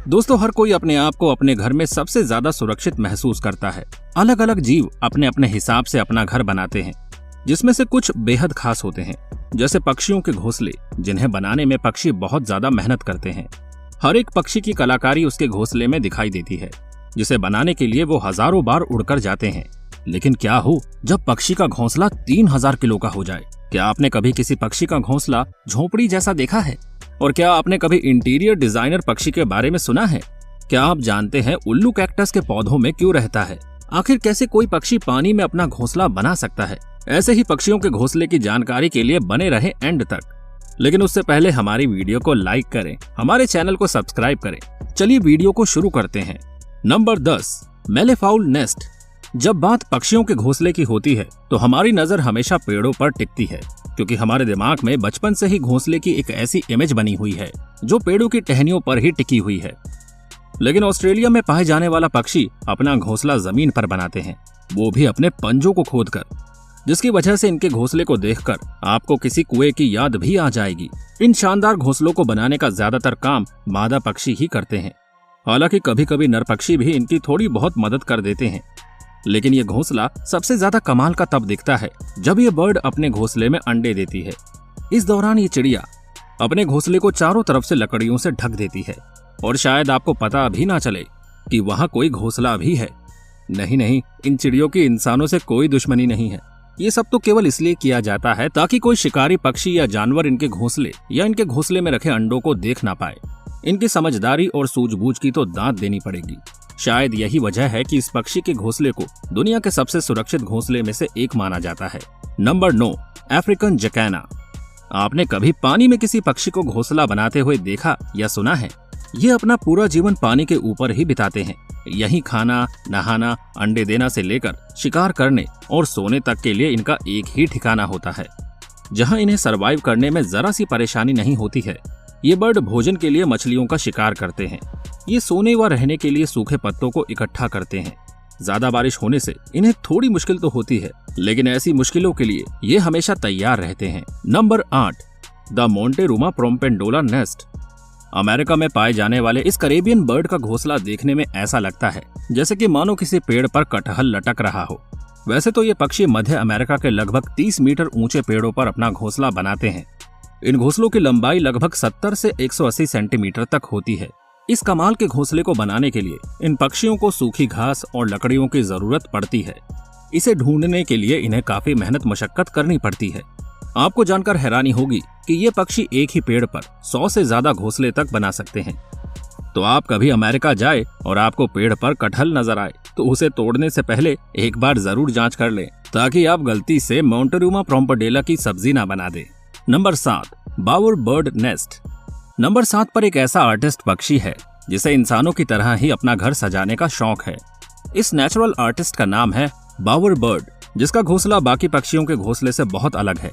दोस्तों, हर कोई अपने आप को अपने घर में सबसे ज्यादा सुरक्षित महसूस करता है। अलग अलग जीव अपने अपने हिसाब से अपना घर बनाते हैं, जिसमें से कुछ बेहद खास होते हैं, जैसे पक्षियों के घोंसले, जिन्हें बनाने में पक्षी बहुत ज्यादा मेहनत करते हैं। हर एक पक्षी की कलाकारी उसके घोंसले में दिखाई देती है, जिसे बनाने के लिए वो हजारों बार उड़कर जाते हैं। लेकिन क्या हो जब पक्षी का घोंसला 3000 किलो का हो जाए? क्या आपने कभी किसी पक्षी का घोंसला झोपड़ी जैसा देखा है? और क्या आपने कभी इंटीरियर डिजाइनर पक्षी के बारे में सुना है? क्या आप जानते हैं उल्लू कैक्टस के पौधों में क्यों रहता है? आखिर कैसे कोई पक्षी पानी में अपना घोंसला बना सकता है? ऐसे ही पक्षियों के घोंसले की जानकारी के लिए बने रहे एंड तक। लेकिन उससे पहले हमारी वीडियो को लाइक करें, हमारे चैनल को सब्सक्राइब करें। चलिए वीडियो को शुरू करते हैं। Number 10, malleefowl nest. जब बात पक्षियों के घोंसले की होती है तो हमारी नजर हमेशा पेड़ों पर टिकती है, क्योंकि हमारे दिमाग में बचपन से ही घोंसले की एक ऐसी इमेज बनी हुई है जो पेड़ों की टहनियों पर ही टिकी हुई है। लेकिन ऑस्ट्रेलिया में पाए जाने वाला पक्षी अपना घोंसला जमीन पर बनाते हैं, वो भी अपने पंजों को खोदकर, जिसकी वजह से इनके घोंसले को देखकर आपको किसी कुएं की याद भी आ जाएगी। इन शानदार घोंसलों को बनाने का ज्यादातर काम मादा पक्षी ही करते हैं। हालांकि कभी कभी नर पक्षी भी इनकी थोड़ी बहुत मदद कर देते हैं। लेकिन ये घोंसला सबसे ज्यादा कमाल का तब दिखता है जब ये बर्ड अपने घोंसले में अंडे देती है। इस दौरान ये चिड़िया अपने घोंसले को चारों तरफ से लकड़ियों से ढक देती है, और शायद आपको पता भी ना चले कि वहाँ कोई घोंसला भी है। नहीं, इन चिड़ियों की इंसानों से कोई दुश्मनी नहीं है। ये सब तो केवल इसलिए किया जाता है ताकि कोई शिकारी पक्षी या जानवर इनके घोंसले या इनके घोंसले में रखे अंडों को देख ना पाए। इनकी समझदारी और सूझबूझ की तो दांत देनी पड़ेगी। शायद यही वजह है कि इस पक्षी के घोंसले को दुनिया के सबसे सुरक्षित घोंसले में से एक माना जाता है। Number 9, African jacana. आपने कभी पानी में किसी पक्षी को घोंसला बनाते हुए देखा या सुना है? ये अपना पूरा जीवन पानी के ऊपर ही बिताते हैं। यही खाना, नहाना, अंडे देना से लेकर शिकार करने और सोने तक के लिए इनका एक ही ठिकाना होता है, जहां इन्हें सरवाइव करने में जरा सी परेशानी नहीं होती है। ये बर्ड भोजन के लिए मछलियों का शिकार करते हैं। ये सोने व रहने के लिए सूखे पत्तों को इकट्ठा करते हैं। ज्यादा बारिश होने से इन्हें थोड़ी मुश्किल तो होती है, लेकिन ऐसी मुश्किलों के लिए ये हमेशा तैयार रहते हैं। Number 8, the Montezuma oropendola nest. America में पाए जाने वाले इस करेबियन बर्ड का घोंसला देखने में ऐसा लगता है जैसे कि मानो किसी पेड़ पर कटहल लटक रहा हो। वैसे तो ये पक्षी मध्य अमेरिका के लगभग 30 मीटर ऊंचे पेड़ों पर अपना घोंसला बनाते हैं। इन घोंसलों की लंबाई लगभग 70 से 180 सेंटीमीटर तक होती है। इस कमाल के घोंसले को बनाने के लिए इन पक्षियों को सूखी घास और लकड़ियों की जरूरत पड़ती है। इसे ढूंढने के लिए इन्हें काफी मेहनत मशक्कत करनी पड़ती है। आपको जानकर हैरानी होगी कि ये पक्षी एक ही पेड़ पर 100 से ज्यादा घोंसले तक बना सकते हैं। तो आप कभी अमेरिका जाए और आपको पेड़ पर कटहल नजर आए तो उसे तोड़ने से पहले एक बार जरूर जांच कर लें, ताकि आप गलती से मोंटेरुमा प्रोम्पेंडोला की सब्जी ना बना दें। नंबर 7, बावर बर्ड नेस्ट। नंबर 7 पर एक ऐसा आर्टिस्ट पक्षी है जिसे इंसानों की तरह ही अपना घर सजाने का शौक है। इस नेचुरल आर्टिस्ट का नाम है बावर बर्ड, जिसका घोंसला बाकी पक्षियों के घोंसले से बहुत अलग है।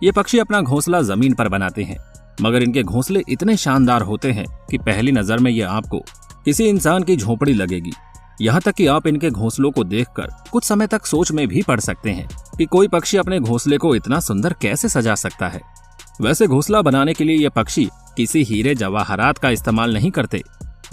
ये पक्षी अपना घोंसला जमीन पर बनाते हैं, मगर इनके घोंसले इतने शानदार होते हैं कि पहली नजर में ये आपको किसी इंसान की झोपड़ी लगेगी। यहाँ तक कि आप इनके घोंसलों को देखकर कुछ समय तक सोच में भी पड़ सकते हैं कि कोई पक्षी अपने घोंसले को इतना सुंदर कैसे सजा सकता है। वैसे घोंसला बनाने के लिए ये पक्षी किसी हीरे जवाहरात का इस्तेमाल नहीं करते,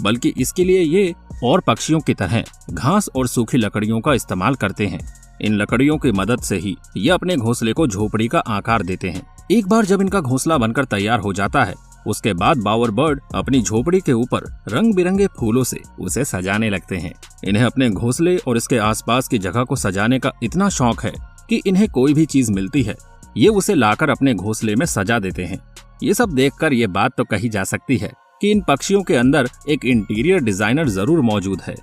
बल्कि इसके लिए ये और पक्षियों की तरह घास और सूखी लकड़ियों का इस्तेमाल करते हैं। इन लकड़ियों की मदद से ही ये अपने घोंसले को झोपड़ी का आकार देते हैं। एक बार जब इनका घोंसला बनकर तैयार हो जाता है, उसके बाद बावर बर्ड अपनी झोपड़ी के ऊपर रंग बिरंगे फूलों से उसे सजाने लगते हैं। इन्हें अपने घोंसले और इसके आसपास की जगह को सजाने का इतना शौक है कि इन्हें कोई भी चीज मिलती है ये उसे लाकर अपने घोंसले में सजा देते हैं। ये सब देखकर ये बात तो कही जा सकती है कि इन पक्षियों के अंदर एक इंटीरियर डिजाइनर जरूर मौजूद है।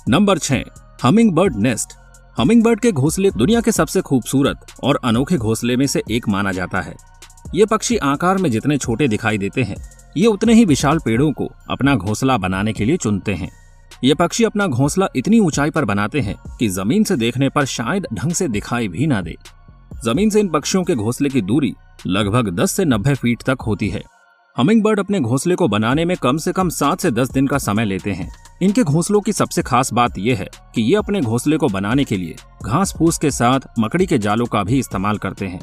Number 6, humming bird nest. Humming bird के घोंसले दुनिया के सबसे खूबसूरत और अनोखे घोंसले में से एक माना जाता है। ये पक्षी आकार में जितने छोटे दिखाई देते हैं, ये उतने ही विशाल पेड़ों को अपना घोंसला बनाने के लिए चुनते हैं। ये पक्षी अपना घोंसला इतनी ऊंचाई पर बनाते हैं कि जमीन से देखने पर शायद ढंग से दिखाई भी ना दे। जमीन से इन पक्षियों के घोंसले की दूरी लगभग 10 से 90 फीट तक होती है। हमिंग बर्ड अपने घोंसले को बनाने में कम से कम 7 से 10 दिन का समय लेते हैं। इनके घोंसलों की सबसे खास बात यह है कि ये अपने घोंसले को बनाने के लिए घास फूस के साथ मकड़ी के जालों का भी इस्तेमाल करते हैं,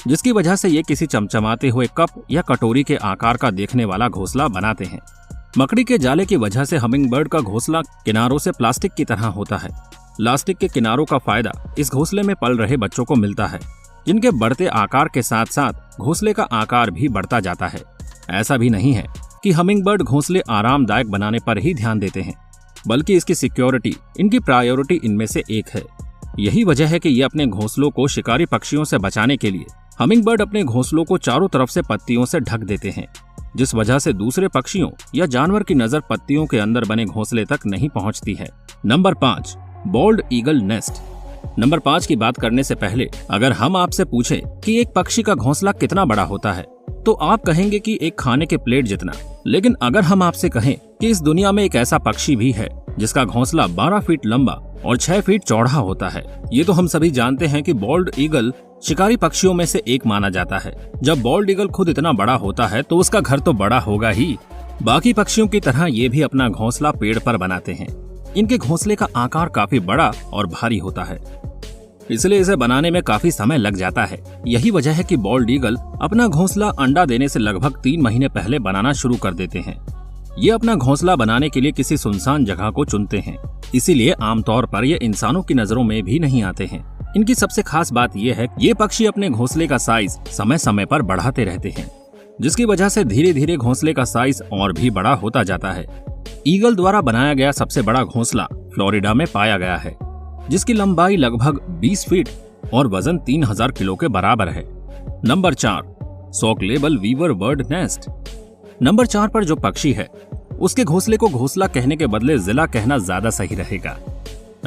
जिसकी वजह से ये किसी चमचमाते हुए कप या कटोरी के आकार का देखने वाला घोंसला बनाते हैं। मकड़ी के जाले की वजह से हमिंगबर्ड का घोंसला किनारों से प्लास्टिक की तरह होता है। प्लास्टिक के किनारों का फायदा इस घोंसले में पल रहे बच्चों को मिलता है, जिनके बढ़ते आकार के साथ साथ घोंसले का आकार भी बढ़ता जाता है। ऐसा भी नहीं है कि हमिंगबर्ड घोंसले आरामदायक बनाने पर ही ध्यान देते हैं, बल्कि इसकी सिक्योरिटी इनकी प्रायोरिटी इनमें से एक है। यही वजह है कि ये अपने घोंसलों को शिकारी पक्षियों से बचाने के लिए हमिंगबर्ड अपने घोंसलों को चारों तरफ से पत्तियों से ढक देते हैं, जिस वजह से दूसरे पक्षियों या जानवर की नजर पत्तियों के अंदर बने घोंसले तक नहीं पहुंचती है। Number 5, bold eagle nest. Number 5 की बात करने से पहले अगर हम आपसे पूछे कि एक पक्षी का घोंसला कितना बड़ा होता है, तो आप कहेंगे कि एक खाने के प्लेट जितना। लेकिन अगर हम आपसे कहें कि इस दुनिया में एक ऐसा पक्षी भी है जिसका घोंसला 12 फीट लंबा और 6 फीट चौड़ा होता है, ये तो हम सभी जानते हैं कि बॉल्ड ईगल शिकारी पक्षियों में से एक माना जाता है। जब बॉल्ड ईगल खुद इतना बड़ा होता है तो उसका घर तो बड़ा होगा ही। बाकी पक्षियों की तरह ये भी अपना घोंसला पेड़ पर बनाते हैं। इनके घोंसले का आकार काफी बड़ा और भारी होता है, इसलिए इसे बनाने में काफी समय लग जाता है। यही वजह है कि बॉल्ड ईगल अपना घोंसला अंडा देने से लगभग 3 महीने पहले बनाना शुरू कर देते हैं। ये अपना घोंसला बनाने के लिए किसी सुनसान जगह को चुनते हैं, इसीलिए आमतौर पर ये इंसानों की नजरों में भी नहीं आते हैं। इनकी सबसे खास बात यह है कि ये पक्षी अपने घोंसले का साइज समय समय पर बढ़ाते रहते हैं, जिसकी वजह से धीरे धीरे घोंसले का साइज और भी बड़ा होता जाता है। ईगल द्वारा बनाया गया सबसे बड़ा घोंसला फ्लोरिडा में पाया गया है, जिसकी लंबाई लगभग 20 फीट और वजन 3000 किलो के बराबर है। Number 4, sociable weaver bird nest. Number 4 पर जो पक्षी है उसके घोंसले को घोंसला कहने के बदले जिला कहना ज्यादा सही रहेगा।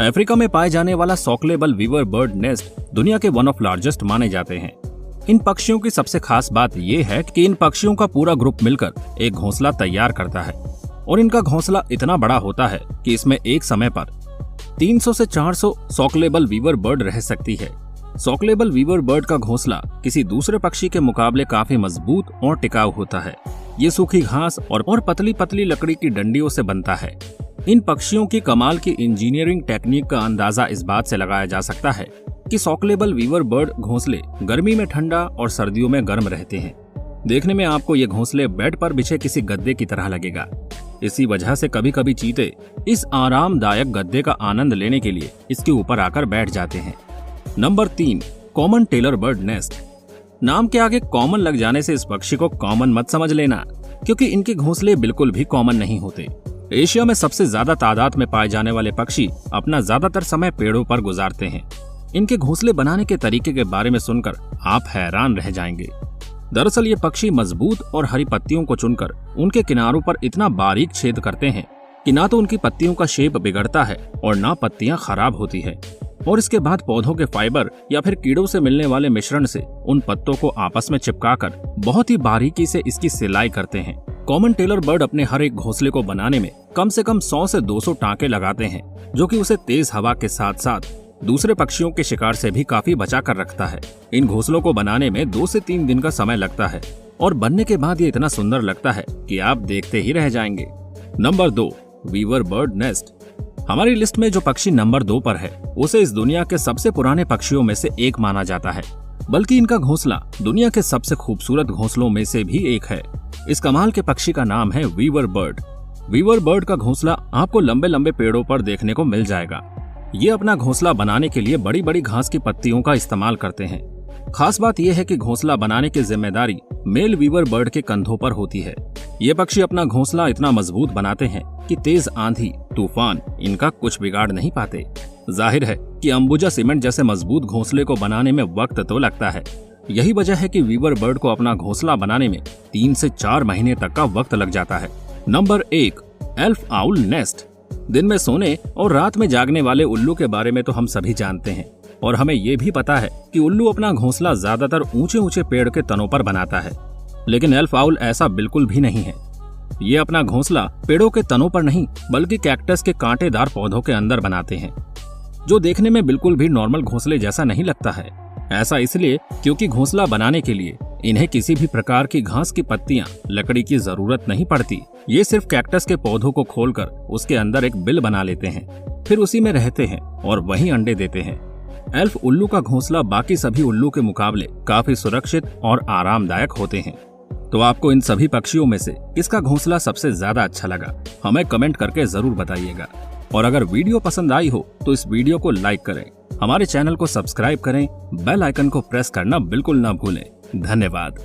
अफ्रीका में पाए जाने वाला सॉकलेबल वीवर बर्ड नेस्ट दुनिया के वन ऑफ लार्जेस्ट माने जाते हैं। इन पक्षियों की सबसे खास बात यह है कि इन पक्षियों का पूरा ग्रुप मिलकर एक घोंसला तैयार करता है और इनका घोंसला इतना बड़ा होता है कि इसमें एक समय पर 300 से 400 सॉकलेबल वीवर बर्ड रह सकती है। सॉकलेबल वीवर बर्ड का घोंसला किसी दूसरे पक्षी के मुकाबले काफी मजबूत और टिकाऊ होता है। ये सूखी घास और पतली पतली लकड़ी की डंडियों से बनता है। इन पक्षियों की कमाल की इंजीनियरिंग टेक्निक का अंदाजा इस बात से लगाया जा सकता है कि सॉकलेबल वीवर बर्ड घोंसले गर्मी में ठंडा और सर्दियों में गर्म रहते हैं। देखने में आपको ये घोंसले बेड पर बिछे किसी गद्दे की तरह लगेगा। इसी वजह से कभी कभी चीते इस आरामदायक गद्दे का आनंद लेने के लिए इसके ऊपर आकर बैठ जाते हैं। Number 3, common tailor bird nest. नाम के आगे कॉमन लग जाने से इस पक्षी को कॉमन मत समझ लेना, क्योंकि इनके घोंसले बिल्कुल भी कॉमन नहीं होते। एशिया में सबसे ज्यादा तादाद में पाए जाने वाले पक्षी अपना ज्यादातर समय पेड़ों पर गुजारते हैं। इनके घोंसले बनाने के तरीके के बारे में सुनकर आप हैरान रह जाएंगे। दरअसल ये पक्षी मजबूत और हरी पत्तियों को चुनकर उनके किनारों पर इतना बारीक छेद करते हैं कि ना तो उनकी पत्तियों का शेप बिगड़ता है और ना पत्तियां खराब होती है, और इसके बाद पौधों के फाइबर या फिर कीड़ों से मिलने वाले मिश्रण से उन पत्तों को आपस में चिपकाकर बहुत ही बारीकी से इसकी सिलाई करते हैं। कॉमन टेलर बर्ड अपने हर एक घोंसले को बनाने में कम से कम 100 से 200 टांके लगाते हैं, जो कि उसे तेज हवा के साथ साथ दूसरे पक्षियों के शिकार से भी काफी बचा कर रखता है। इन घोंसलों को बनाने में 2 से 3 दिन का समय लगता है और बनने के बाद ये इतना सुंदर लगता है कि आप देखते ही रह जाएंगे। Number 2, weaver bird nest. हमारी लिस्ट में जो पक्षी नंबर 2 पर है उसे इस दुनिया के सबसे पुराने पक्षियों में से एक माना जाता है, बल्कि इनका घोंसला दुनिया के सबसे खूबसूरत घोंसलों में से भी एक है। इस कमाल के पक्षी का नाम है वीवर बर्ड। वीवर बर्ड का घोंसला आपको लंबे लंबे पेड़ों पर देखने को मिल जाएगा। ये अपना घोंसला बनाने के लिए बड़ी बड़ी घास की पत्तियों का इस्तेमाल करते हैं। खास बात यह है कि घोंसला बनाने की जिम्मेदारी मेल वीवर बर्ड के कंधों पर होती है। ये पक्षी अपना घोंसला इतना मजबूत बनाते हैं कि तेज आंधी तूफान इनका कुछ बिगाड़ नहीं पाते। जाहिर है कि अंबुजा सीमेंट जैसे मजबूत घोंसले को बनाने में वक्त तो लगता है। यही वजह है कि वीवर बर्ड को अपना घोंसला बनाने में 3 से 4 महीने तक का वक्त लग जाता है। Number 1, elf owl nest. दिन में सोने और रात में जागने वाले उल्लू के बारे में तो हम सभी जानते हैं, और हमें ये भी पता है कि उल्लू अपना घोंसला ज्यादातर ऊंचे ऊंचे पेड़ के तनों पर बनाता है। लेकिन एल्फ आउल ऐसा बिल्कुल भी नहीं है। ये अपना घोंसला पेड़ों के तनों पर नहीं बल्कि कैक्टस के कांटेदार पौधों के अंदर बनाते हैं, जो देखने में बिल्कुल भी नॉर्मल घोंसले जैसा नहीं लगता है। ऐसा इसलिए क्योंकि घोंसला बनाने के लिए इन्हें किसी भी प्रकार की घास की पत्तियां, लकड़ी की जरूरत नहीं पड़ती। ये सिर्फ कैक्टस के पौधों को खोलकर उसके अंदर एक बिल बना लेते हैं, फिर उसी में रहते हैं और वहीं अंडे देते हैं। एल्फ उल्लू का घोंसला बाकी सभी उल्लू के मुकाबले काफी सुरक्षित और आरामदायक होते हैं। तो आपको इन सभी पक्षियों में से किसका घोंसला सबसे ज्यादा अच्छा लगा, हमें कमेंट करके जरूर बताइएगा। और अगर वीडियो पसंद आई हो तो इस वीडियो को लाइक करें, हमारे चैनल को सब्सक्राइब करें, बेल आइकन को प्रेस करना बिल्कुल ना भूलें। धन्यवाद।